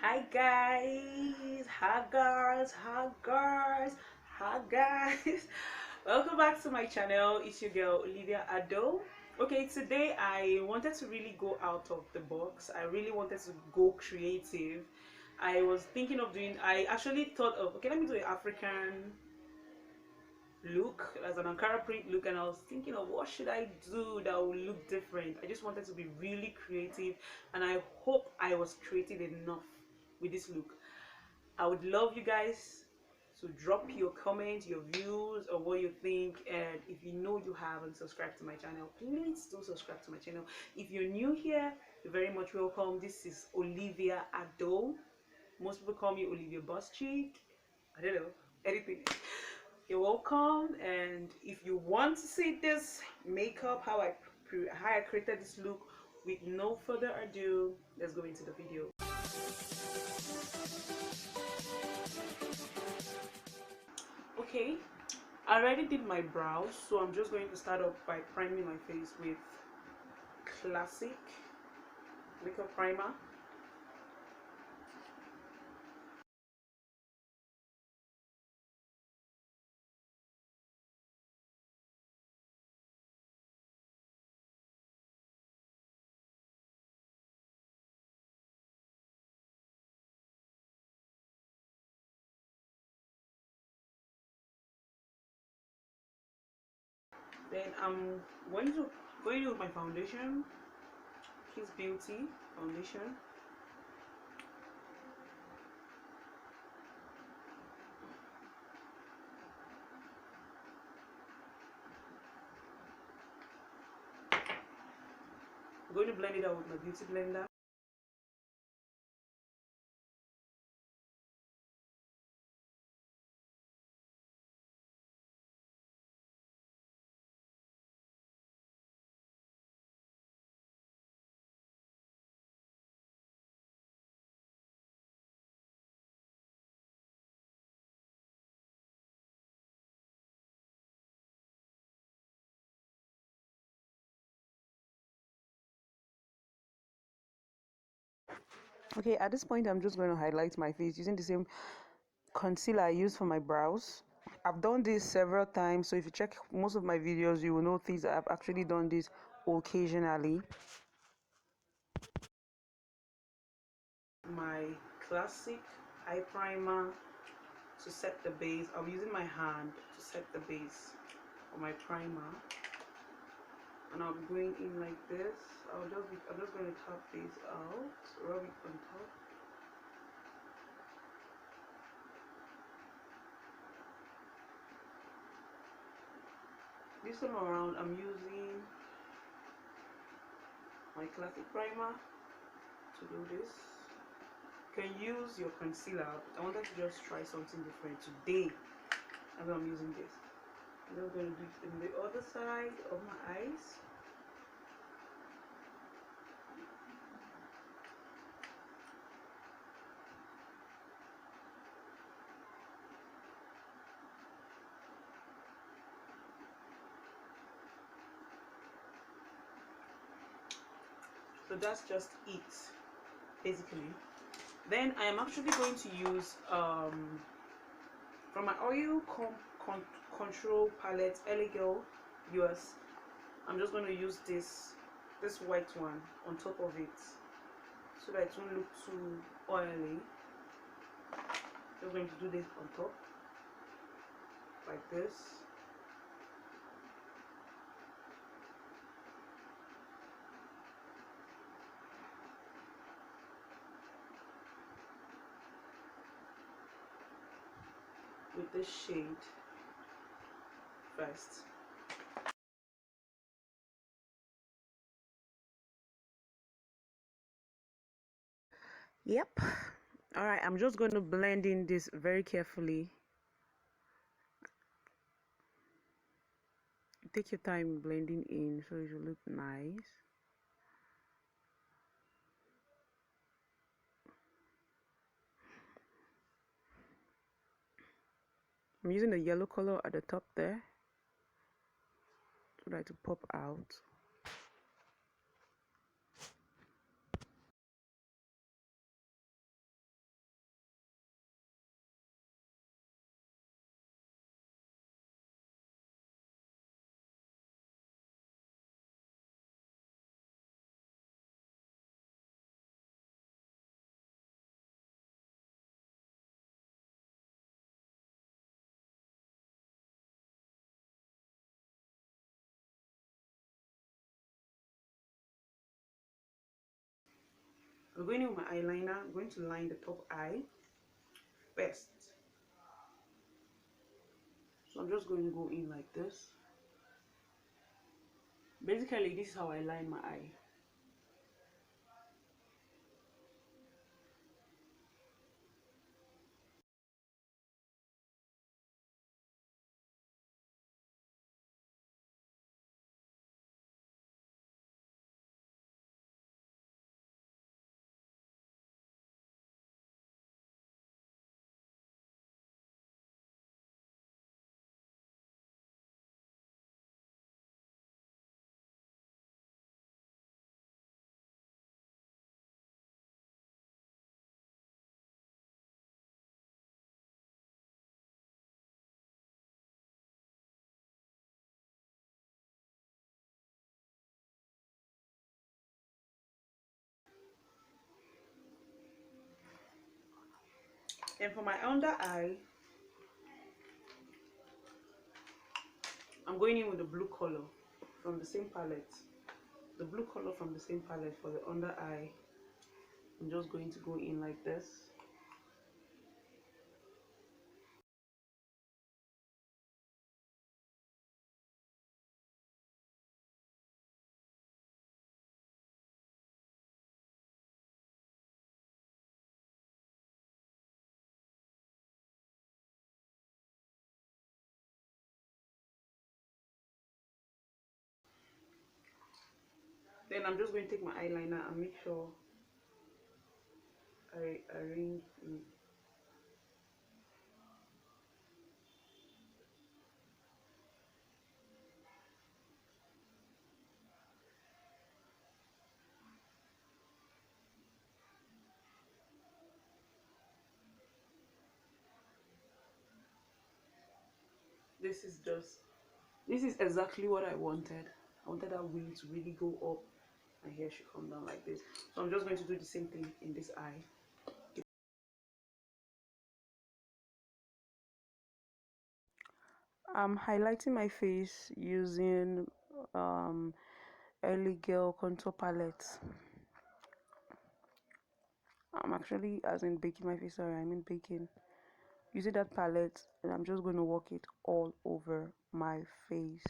Hi guys, hi girls, hi girls, hi guys. Welcome back to my channel. It's your girl Olivia Ado. Okay, today I wanted to really go out of the box. I really wanted to go creative. I was thinking of doing, I actually thought of, okay, let me do an African look as an Ankara print look, and I was thinking of what should I do that will look different. I just wanted to be really creative, and I hope I was creative enough with this look. I would love you guys to drop your comments, your views, or what you think. And if you know you haven't subscribed to my channel, please do subscribe to my channel. If you're new here, you're very much welcome. This is Olivia Ado. Most people call me Olivia Boss Cheek. I don't know, anything. You're welcome. And if you want to see this makeup, how I created this look, with no further ado, let's go into the video. Okay, I already did my brows, so I'm just going to start off by priming my face with classic makeup primer. Then I'm going to with my foundation, Kiss Beauty foundation. I'm going to blend it out with my beauty blender. Okay, at this point I'm just going to highlight my face using the same concealer I use for my brows. I've done this several times, so if you check most of my videos, you will notice that I've actually done this occasionally. My classic eye primer to set the base. I'm using my hand to set the base of my primer, and I'll be going in like this. I'm just going to tap this out, rub it on top. This time around, I'm using my classic primer to do this. You can use your concealer, but I wanted to just try something different today, and I'm using this. I'm just going to do it in the other side of my eyes. So that's just it, basically. Then I am actually going to use from my oil control palette, Elegel US. I'm just going to use this white one on top of it so that it won't look too oily. Just going to do this on top like this. With this shade first. Yep. All right, I'm just going to blend in this very carefully. Take your time blending in so it will look nice. I'm using the yellow color at the top there so that to pop out. I'm going in with my eyeliner. I'm going to line the top eye first. So I'm just going to go in like this. Basically, this is how I line my eye. And for my under eye, I'm going in with the blue color from the same palette. The blue color from the same palette for the under eye. I'm just going to go in like this. Then I'm just going to take my eyeliner and make sure I arrange it. This is just, this is exactly what I wanted. I wanted that wing to really go up and here she come down like this. So I'm just going to do the same thing in this eye. I'm highlighting my face using Early Girl contour palette. I'm actually, as in baking my face, sorry, I mean baking. Using that palette, and I'm just going to work it all over my face.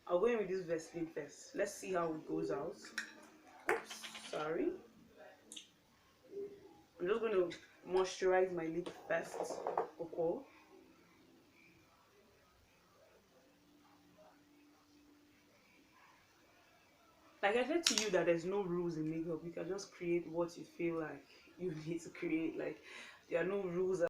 I'll go in with this Vaseline first. Let's see how it goes out. Oops, sorry. I'm just going to moisturize my lip first. Okay. Like I said to you that there's no rules in makeup. You can just create what you feel like you need to create. Like there are no rules.